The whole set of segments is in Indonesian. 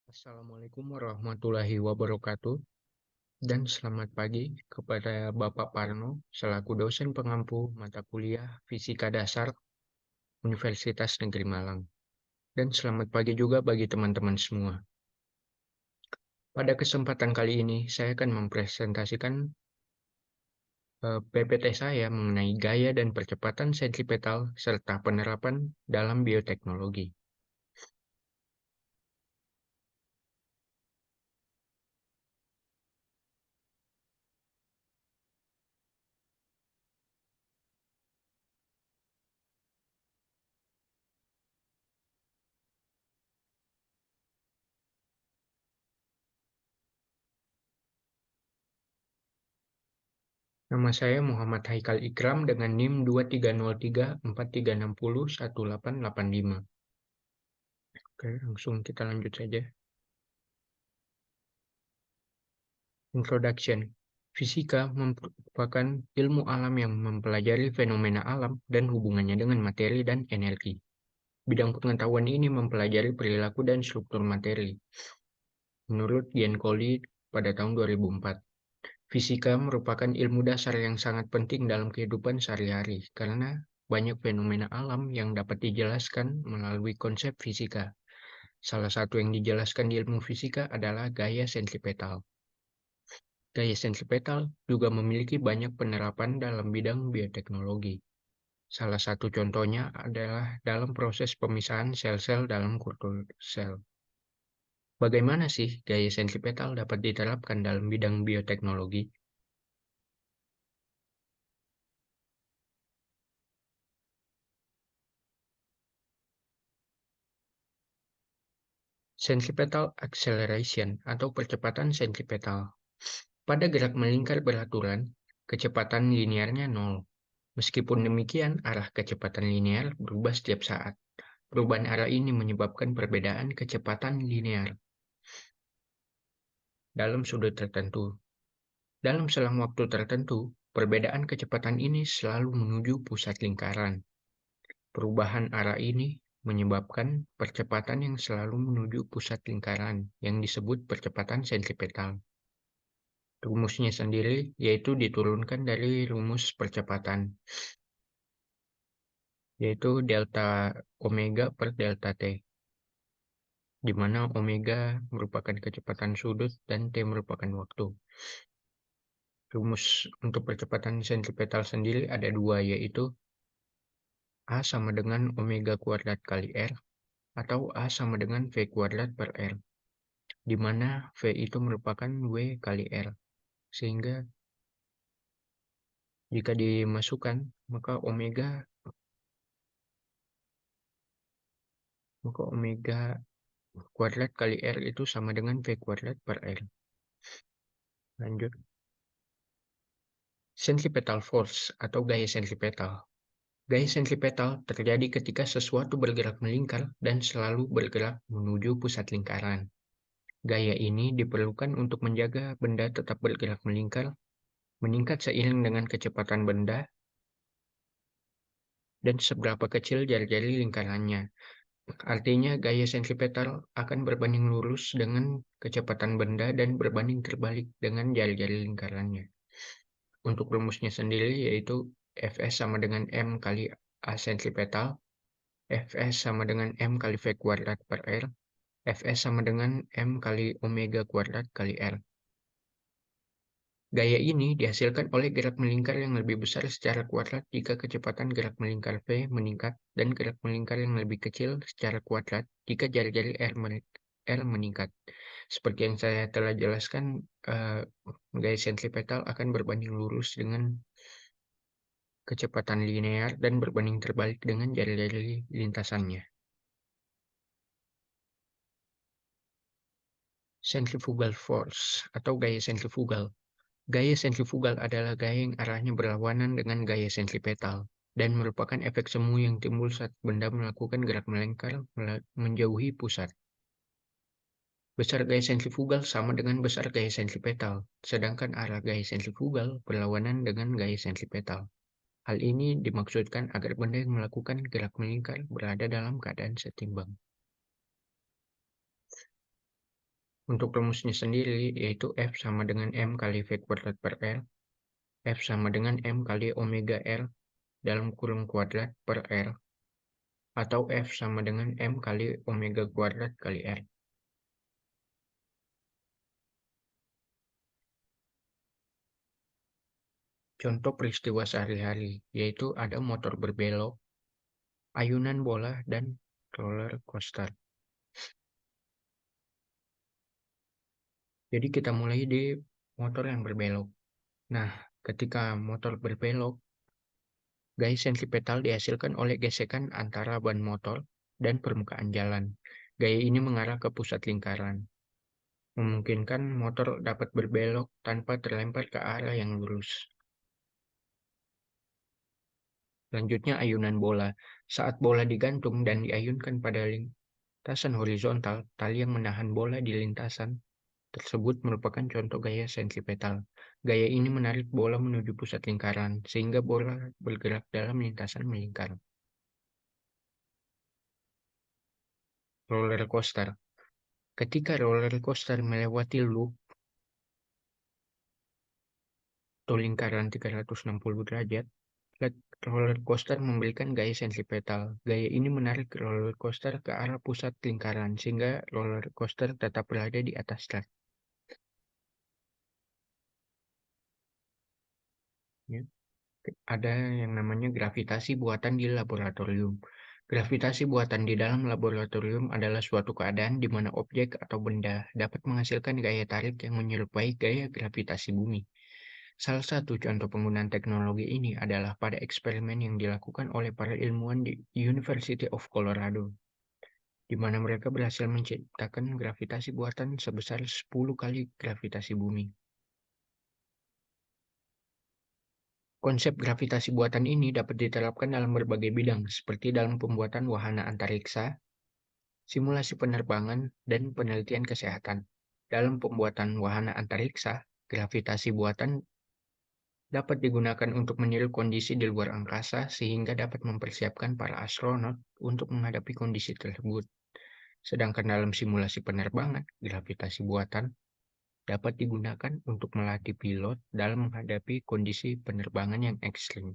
Assalamualaikum warahmatullahi wabarakatuh dan selamat pagi kepada Bapak Parno selaku dosen pengampu mata kuliah Fisika Dasar Universitas Negeri Malang. Dan selamat pagi juga bagi teman-teman semua. Pada kesempatan kali ini saya akan mempresentasikan PPT saya mengenai gaya dan percepatan sentripetal serta penerapan dalam bioteknologi. Nama saya Muhammad Haikal Ikram dengan NIM 230343601885. Oke, langsung kita lanjut saja. Introduction. Fisika merupakan ilmu alam yang mempelajari fenomena alam dan hubungannya dengan materi dan energi. Bidang pengetahuan ini mempelajari perilaku dan struktur materi. Menurut Ian Coley pada tahun 2004, fisika merupakan ilmu dasar yang sangat penting dalam kehidupan sehari-hari karena banyak fenomena alam yang dapat dijelaskan melalui konsep fisika. Salah satu yang dijelaskan di ilmu fisika adalah gaya sentripetal. Gaya sentripetal juga memiliki banyak penerapan dalam bidang bioteknologi. Salah satu contohnya adalah dalam proses pemisahan sel-sel dalam kultur sel. Bagaimana sih gaya sentripetal dapat diterapkan dalam bidang bioteknologi? Centripetal acceleration atau percepatan sentripetal. Pada gerak melingkar beraturan, kecepatan linearnya nol. Meskipun demikian, arah kecepatan linear berubah setiap saat. Perubahan arah ini menyebabkan perbedaan kecepatan linear dalam sudut tertentu. Dalam selang waktu tertentu, perbedaan kecepatan ini selalu menuju pusat lingkaran. Perubahan arah ini menyebabkan percepatan yang selalu menuju pusat lingkaran yang disebut percepatan sentripetal. Rumusnya sendiri yaitu diturunkan dari rumus percepatan, yaitu delta omega per delta t, di mana omega merupakan kecepatan sudut dan t merupakan waktu. Rumus untuk percepatan sentripetal sendiri ada dua, yaitu A sama dengan omega kuadrat kali R, atau A sama dengan V kuadrat per R, di mana V itu merupakan W kali R. Sehingga jika dimasukkan, maka omega kuadrat kali R itu sama dengan V kuadrat per R. Lanjut. Centripetal force atau gaya sentripetal. Gaya sentripetal terjadi ketika sesuatu bergerak melingkar dan selalu bergerak menuju pusat lingkaran. Gaya ini diperlukan untuk menjaga benda tetap bergerak melingkar, meningkat seiring dengan kecepatan benda, dan seberapa kecil jari-jari lingkarannya. Artinya, gaya sentripetal akan berbanding lurus dengan kecepatan benda dan berbanding terbalik dengan jari-jari lingkarannya. Untuk rumusnya sendiri yaitu Fs sama dengan M kali A sentripetal, Fs sama dengan M kali V kuadrat per R, Fs sama dengan M kali omega kuadrat kali R. Gaya ini dihasilkan oleh gerak melingkar yang lebih besar secara kuadrat jika kecepatan gerak melingkar V meningkat dan gerak melingkar yang lebih kecil secara kuadrat jika jari-jari R meningkat. Seperti yang saya telah jelaskan, gaya sentripetal akan berbanding lurus dengan kecepatan linear dan berbanding terbalik dengan jari-jari lintasannya. Centrifugal force atau gaya sentrifugal. Gaya sentrifugal adalah gaya yang arahnya berlawanan dengan gaya sentripetal dan merupakan efek semu yang timbul saat benda melakukan gerak melingkar menjauhi pusat. Besar gaya sentrifugal sama dengan besar gaya sentripetal, sedangkan arah gaya sentrifugal berlawanan dengan gaya sentripetal. Hal ini dimaksudkan agar benda yang melakukan gerak melingkar berada dalam keadaan setimbang. Untuk rumusnya sendiri, yaitu F sama dengan M kali V kuadrat per L, F sama dengan M kali omega L dalam kurung kuadrat per L, atau F sama dengan M kali omega kuadrat kali R. Contoh peristiwa sehari-hari, yaitu ada motor berbelok, ayunan bola, dan roller coaster. Jadi kita mulai di motor yang berbelok. Nah, ketika motor berbelok, gaya sentripetal dihasilkan oleh gesekan antara ban motor dan permukaan jalan. Gaya ini mengarah ke pusat lingkaran, memungkinkan motor dapat berbelok tanpa terlempar ke arah yang lurus. Selanjutnya ayunan bola. Saat bola digantung dan diayunkan pada lintasan horizontal, tali yang menahan bola di lintasan tersebut merupakan contoh gaya sentripetal. Gaya ini menarik bola menuju pusat lingkaran, sehingga bola bergerak dalam lintasan melingkar. Roller coaster. Ketika roller coaster melewati loop atau lingkaran 360 derajat, roller coaster memberikan gaya sentripetal. Gaya ini menarik roller coaster ke arah pusat lingkaran, sehingga roller coaster tetap berada di atas track. Ya. Ada yang namanya gravitasi buatan di laboratorium. Gravitasi buatan di dalam laboratorium adalah suatu keadaan di mana objek atau benda dapat menghasilkan gaya tarik yang menyerupai gaya gravitasi bumi. Salah satu contoh penggunaan teknologi ini adalah pada eksperimen yang dilakukan oleh para ilmuwan di University of Colorado, di mana mereka berhasil menciptakan gravitasi buatan sebesar 10 kali gravitasi bumi. Konsep gravitasi buatan ini dapat diterapkan dalam berbagai bidang, seperti dalam pembuatan wahana antariksa, simulasi penerbangan, dan penelitian kesehatan. Dalam pembuatan wahana antariksa, gravitasi buatan dapat digunakan untuk meniru kondisi di luar angkasa sehingga dapat mempersiapkan para astronot untuk menghadapi kondisi tersebut. Sedangkan dalam simulasi penerbangan, gravitasi buatan dapat digunakan untuk melatih pilot dalam menghadapi kondisi penerbangan yang ekstrim.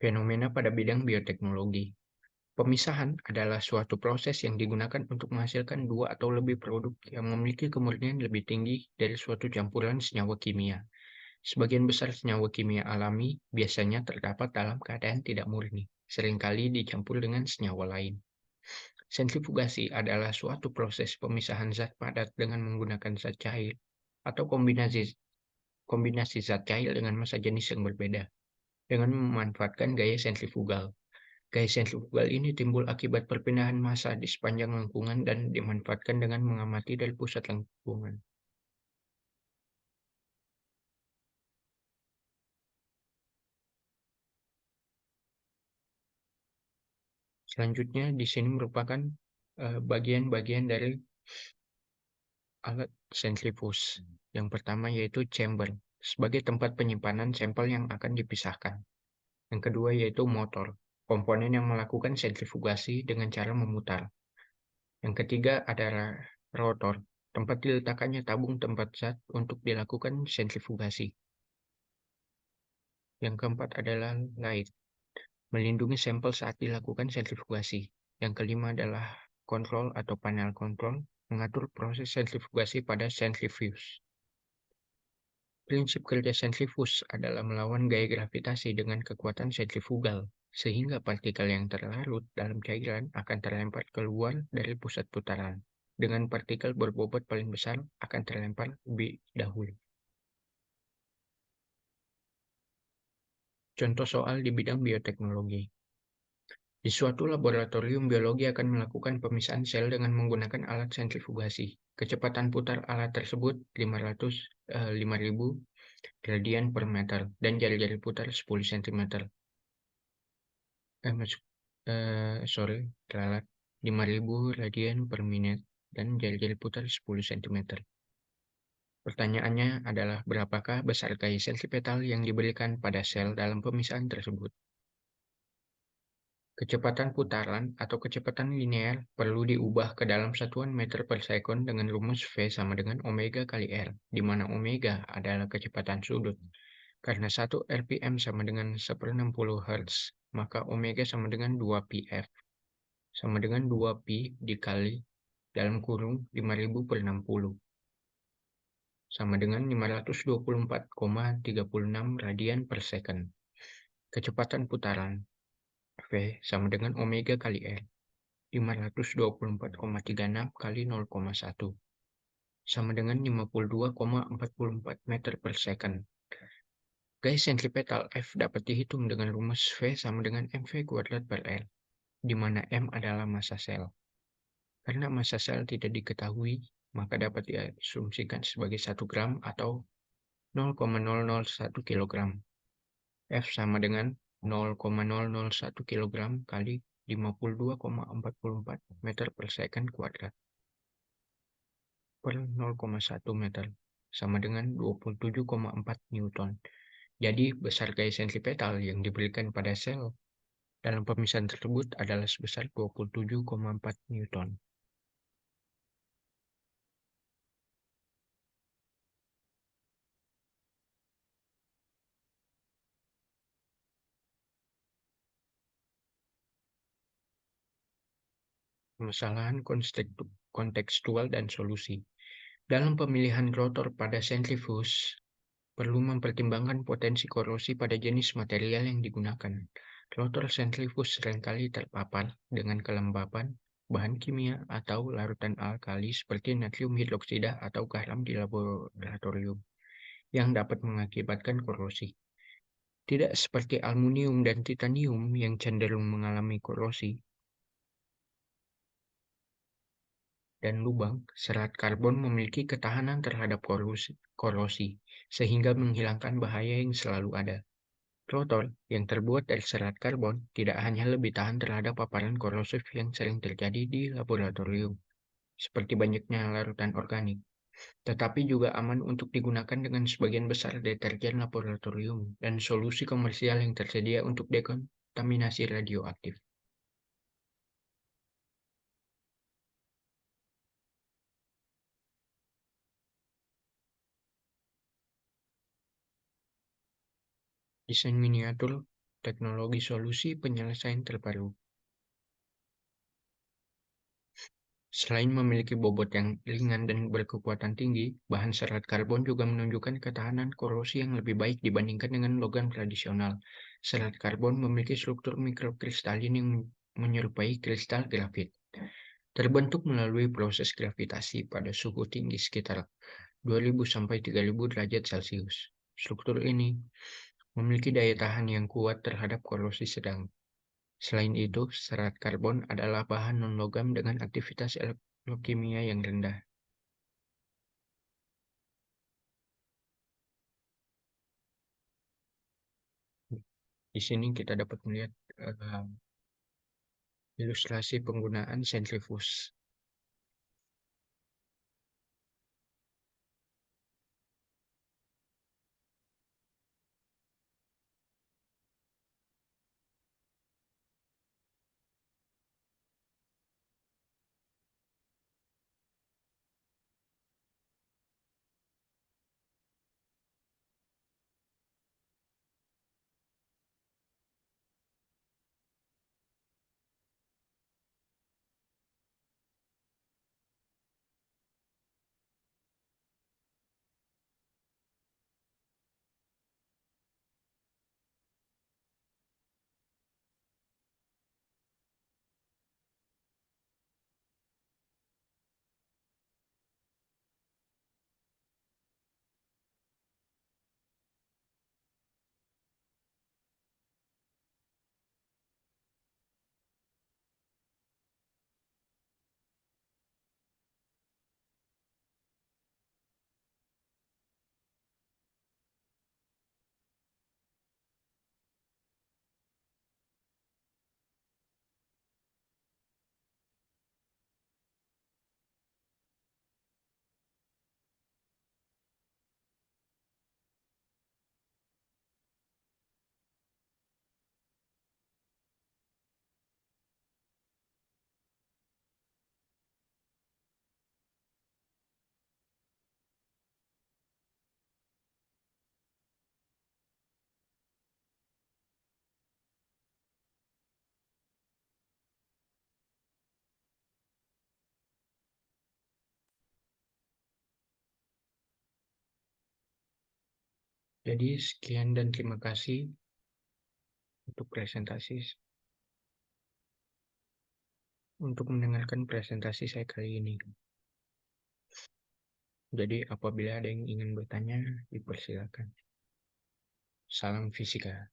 Fenomena pada bidang bioteknologi. Pemisahan adalah suatu proses yang digunakan untuk menghasilkan dua atau lebih produk yang memiliki kemurnian lebih tinggi dari suatu campuran senyawa kimia. Sebagian besar senyawa kimia alami biasanya terdapat dalam keadaan tidak murni, seringkali dicampur dengan senyawa lain. Sentrifugasi adalah suatu proses pemisahan zat padat dengan menggunakan zat cair atau kombinasi zat cair dengan massa jenis yang berbeda dengan memanfaatkan gaya sentrifugal. Gaya sentrifugal ini timbul akibat perpindahan massa di sepanjang lengkungan dan dimanfaatkan dengan mengamati dari pusat lengkungan. Selanjutnya di sini merupakan bagian-bagian dari alat sentrifuge. Yang pertama yaitu chamber, sebagai tempat penyimpanan sampel yang akan dipisahkan. Yang kedua yaitu motor, komponen yang melakukan sentrifugasi dengan cara memutar. Yang ketiga adalah rotor, tempat diletakkannya tabung tempat zat untuk dilakukan sentrifugasi. Yang keempat adalah light, melindungi sampel saat dilakukan sentrifugasi. Yang kelima adalah kontrol atau panel kontrol, mengatur proses sentrifugasi pada centrifuge. Prinsip kerja sentrifuge adalah melawan gaya gravitasi dengan kekuatan sentrifugal, sehingga partikel yang terlarut dalam cairan akan terlempar keluar dari pusat putaran, dengan partikel berbobot paling besar akan terlempar lebih dahulu. Contoh soal di bidang bioteknologi. Di suatu laboratorium biologi akan melakukan pemisahan sel dengan menggunakan alat sentrifugasi. Kecepatan putar alat tersebut 5.000 radian per meter dan jari-jari putar 10 cm. Ralat 5.000 radian per menit dan jari-jari putar 10 cm. Pertanyaannya adalah berapakah besar gaya sentripetal yang diberikan pada sel dalam pemisahan tersebut? Kecepatan putaran atau kecepatan linear perlu diubah ke dalam satuan meter per sekon dengan rumus V sama dengan omega kali R, di mana omega adalah kecepatan sudut. Karena 1 rpm sama dengan 1/60 Hz, maka omega sama dengan 2 pf, sama dengan 2 pi dikali dalam kurung 5000 per 60, sama dengan 524,36 radian per second. Kecepatan putaran V sama dengan omega kali R, 524,36 kali 0,1, sama dengan 52,44 meter per second. Gaya sentripetal F dapat dihitung dengan rumus V sama dengan mv kuadrat per L, di mana M adalah massa sel. Karena massa sel tidak diketahui, maka dapat diasumsikan sebagai 1 gram atau 0,001 kilogram. F sama dengan 0,001 kilogram kali 52,44 meter per second kuadrat per 0,1 meter, sama dengan 27,4 Newton. Jadi, besar gaya sentripetal yang diberikan pada sel dalam pemisahan tersebut adalah sebesar 27,4 Newton. Permasalahan kontekstual dan solusi. Dalam pemilihan rotor pada sentrifuge, perlu mempertimbangkan potensi korosi pada jenis material yang digunakan. Rotor sentrifuge seringkali terpapar dengan kelembapan bahan kimia atau larutan alkali seperti natrium hidroksida atau garam di laboratorium yang dapat mengakibatkan korosi. Tidak seperti aluminium dan titanium yang cenderung mengalami korosi dan lubang, serat karbon memiliki ketahanan terhadap korosi, sehingga menghilangkan bahaya yang selalu ada. Rotor yang terbuat dari serat karbon tidak hanya lebih tahan terhadap paparan korosif yang sering terjadi di laboratorium, seperti banyaknya larutan organik, tetapi juga aman untuk digunakan dengan sebagian besar deterjen laboratorium dan solusi komersial yang tersedia untuk dekontaminasi radioaktif. Desain miniatur teknologi solusi penyelesaian terbaru. Selain memiliki bobot yang ringan dan berkekuatan tinggi, bahan serat karbon juga menunjukkan ketahanan korosi yang lebih baik dibandingkan dengan logam tradisional. Serat karbon memiliki struktur mikrokristalin yang menyerupai kristal grafit, terbentuk melalui proses gravitasi pada suhu tinggi sekitar 2000 sampai 3000 derajat Celcius. Struktur ini memiliki daya tahan yang kuat terhadap korosi sedang. Selain itu, serat karbon adalah bahan non-logam dengan aktivitas leukemia yang rendah. Di sini kita dapat melihat ilustrasi penggunaan sentrifuge. Jadi sekian dan terima kasih untuk mendengarkan presentasi saya kali ini. Jadi apabila ada yang ingin bertanya, dipersilakan. Salam fisika.